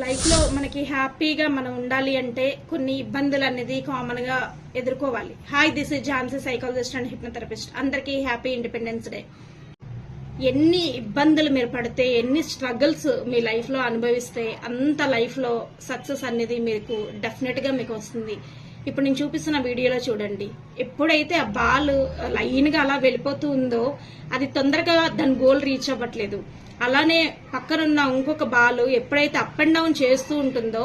Life లో మనకి హ్యాపీగా మనం ఉండాలి అంటే కొన్ని ఇబ్బందులు అనేది కామన్ గా ఎదుర్కోవాలి. Hi, this is Jhansi, psychologist and hypnotherapist. అందరికీ హ్యాపీ ఇండిపెండెన్స్ డే. ఎన్ని ఇబ్బందులు మీరు పడితే, ఎన్ని స్ట్రగుల్స్ మీ లైఫ్ లో అనుభవిస్తే అంత లైఫ్ లో సక్సెస్ అనేది మీకు డెఫినెట్ గా మీకు వస్తుంది. ఇప్పుడు నేను చూపిస్తున్న వీడియోలో చూడండి. ఎప్పుడైతే ఆ బాల్ లైన్ గా అలా వెళ్ళిపోతూ ఉందో అది తొందరగా దాని గోల్ రీచ్ అవ్వట్లేదు. అలానే పక్కనున్న ఇంకొక బాల్ ఎప్పుడైతే అప్ అండ్ డౌన్ చేస్తూ ఉంటుందో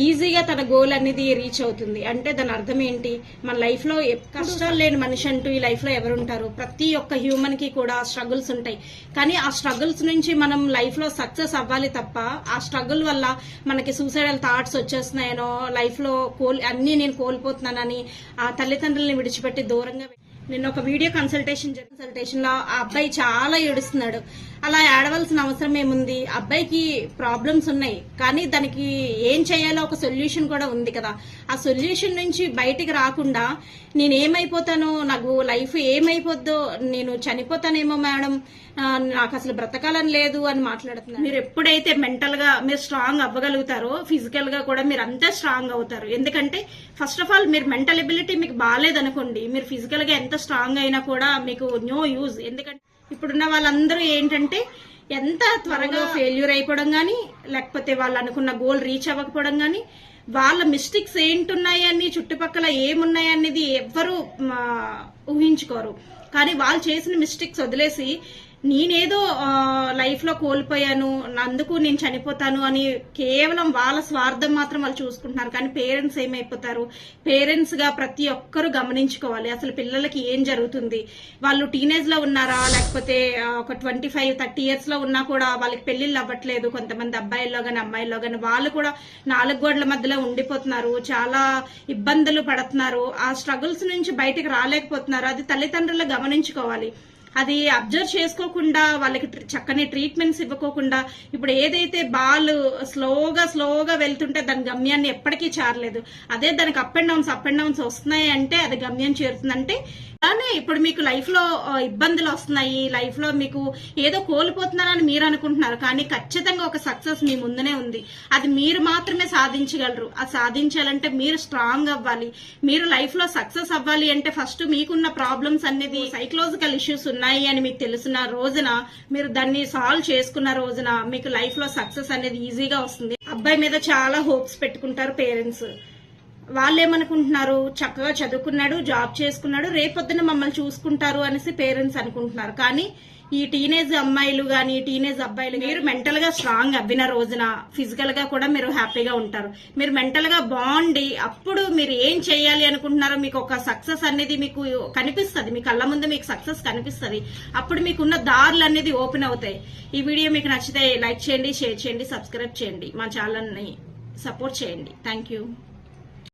ఈజీగా తన గోల్ అనేది రీచ్ అవుతుంది. అంటే దాని అర్థం ఏంటి? మన లైఫ్ లో కష్టాలు లేని మనిషి అంటూ ఈ లైఫ్ లో ఎవరుంటారు? ప్రతి ఒక్క హ్యూమన్ కి కూడా స్ట్రగుల్స్ ఉంటాయి. కానీ ఆ స్ట్రగుల్స్ నుంచి మనం లైఫ్ లో సక్సెస్ అవ్వాలి తప్ప ఆ స్ట్రగుల్ వల్ల మనకి సూసైడల్ థాట్స్ వచ్చేస్తున్నాయనో, లైఫ్ లో అన్ని నేను కోల్పోతున్నానని ఆ తల్లిదండ్రులని విడిచిపెట్టి దూరంగా. నిన్న ఒక వీడియో కన్సల్టేషన్ లో ఆ అబ్బాయి చాలా ఏడుస్తున్నాడు. అలా ఏడవలసిన అవసరం ఏముంది? అబ్బాయికి ప్రాబ్లమ్స్ ఉన్నాయి, కానీ దానికి ఏం చేయాలో ఒక సొల్యూషన్ కూడా ఉంది కదా. ఆ సొల్యూషన్ నుంచి బయటికి రాకుండా నేనేమైపోతానో, నాకు లైఫ్ ఏమైపోద్దో, నేను చనిపోతానేమో మేడం, నాకు అసలు బ్రతకాలని లేదు అని మాట్లాడుతున్నారు. మీరు ఎప్పుడైతే మెంటల్ గా మీరు స్ట్రాంగ్ అవ్వగలుగుతారో ఫిజికల్ గా కూడా మీరు అంతే స్ట్రాంగ్ అవుతారు. ఎందుకంటే ఫస్ట్ ఆఫ్ ఆల్ మీరు మెంటల్ ఎబిలిటీ మీకు బాగాలేదనుకోండి, మీరు ఫిజికల్ గా ఎంత స్ట్రాంగ్ అయినా కూడా మీకు నో యూజ్. ఎందుకంటే ఇప్పుడున్న వాళ్ళందరూ ఏంటంటే ఎంత త్వరగా ఫెయిల్యూర్ అయిపోవడం గానీ, లేకపోతే వాళ్ళు అనుకున్న గోల్ రీచ్ అవ్వకపోవడం గానీ, వాళ్ళ మిస్టేక్స్ ఏంటున్నాయని, చుట్టుపక్కల ఏమున్నాయనేది ఎవ్వరూ ఊహించుకోరు. కానీ వాళ్ళు చేసిన మిస్టేక్స్ వదిలేసి నేనేదో లైఫ్ లో కోల్పోయాను, అందుకు నేను చనిపోతాను అని కేవలం వాళ్ళ స్వార్థం మాత్రం వాళ్ళు చూసుకుంటున్నారు. కానీ పేరెంట్స్ ఏమైపోతారు? పేరెంట్స్ గా ప్రతి ఒక్కరూ గమనించుకోవాలి అసలు పిల్లలకి ఏం జరుగుతుంది. వాళ్ళు టీనేజ్ లో ఉన్నారా, లేకపోతే ఒక 25-30 ఇయర్స్ లో ఉన్నా కూడా వాళ్ళకి పెళ్లిళ్ళు అవ్వట్లేదు. కొంతమంది అబ్బాయిల్లో గాని అమ్మాయిల్లో గాని వాళ్ళు కూడా 4 గోడల మధ్యలో ఉండిపోతున్నారు, చాలా ఇబ్బందులు పడుతున్నారు. ఆ స్ట్రగుల్స్ నుంచి బయటకు రాలేకపోతున్నారు. అది తల్లిదండ్రులు గమనించుకోవాలి. అది అబ్జర్వ్ చేసుకోకుండా వాళ్ళకి చక్కని ట్రీట్మెంట్స్ ఇవ్వకోకుండా ఇప్పుడు ఏదైతే బాల్ స్లోగా వెళ్తుంటే దాని గమ్యాన్ని ఎప్పటికీ చేరలేదు. అదే దానికి అప్ అండ్ డౌన్స్ వస్తున్నాయి అంటే అది గమ్యం చేరుతుందంటే. అలానే ఇప్పుడు మీకు లైఫ్ లో ఇబ్బందులు వస్తున్నాయి, లైఫ్ లో మీకు ఏదో కోల్పోతున్నారని మీరు అనుకుంటున్నారు, కానీ ఖచ్చితంగా ఒక సక్సెస్ మీ ముందునే ఉంది. అది మీరు మాత్రమే సాధించగలరు. అది సాధించాలంటే మీరు స్ట్రాంగ్ అవ్వాలి. మీరు లైఫ్ లో సక్సెస్ అవ్వాలి అంటే ఫస్ట్ మీకున్న ప్రాబ్లమ్స్ అనేది సైకలాజికల్ ఇష్యూస్ ఉన్నాయి అని మీకు తెలిసిన రోజున, మీరు దాన్ని సాల్వ్ చేసుకున్న రోజున మీకు లైఫ్ లో సక్సెస్ అనేది ఈజీగా వస్తుంది. అబ్బాయి మీద చాలా హోప్స్ పెట్టుకుంటారు పేరెంట్స్. వాళ్ళు ఏమనుకుంటున్నారు? చక్కగా చదువుకున్నాడు, జాబ్ చేసుకున్నాడు, రేపొద్దున మమ్మల్ని చూసుకుంటారు అనేసి పేరెంట్స్ అనుకుంటున్నారు. కానీ ఈ టీనేజ్ అమ్మాయిలు గాని, టీనేజ్ అబ్బాయిలు, మీరు మెంటల్ గా స్ట్రాంగ్ అవ్విన రోజున ఫిజికల్ గా కూడా మీరు హ్యాపీగా ఉంటారు. మీరు మెంటల్ గా బాగుండి అప్పుడు మీరు ఏం చేయాలి అనుకుంటున్నారో మీకు ఒక సక్సెస్ అనేది మీకు కనిపిస్తుంది. మీ కళ్ళ ముందు మీకు సక్సెస్ కనిపిస్తుంది. అప్పుడు మీకున్న దారులు అనేది ఓపెన్ అవుతాయి. ఈ వీడియో మీకు నచ్చితే లైక్ చేయండి, షేర్ చేయండి, సబ్స్క్రైబ్ చేయండి, మా ఛానల్ ని సపోర్ట్ చేయండి. Thank you.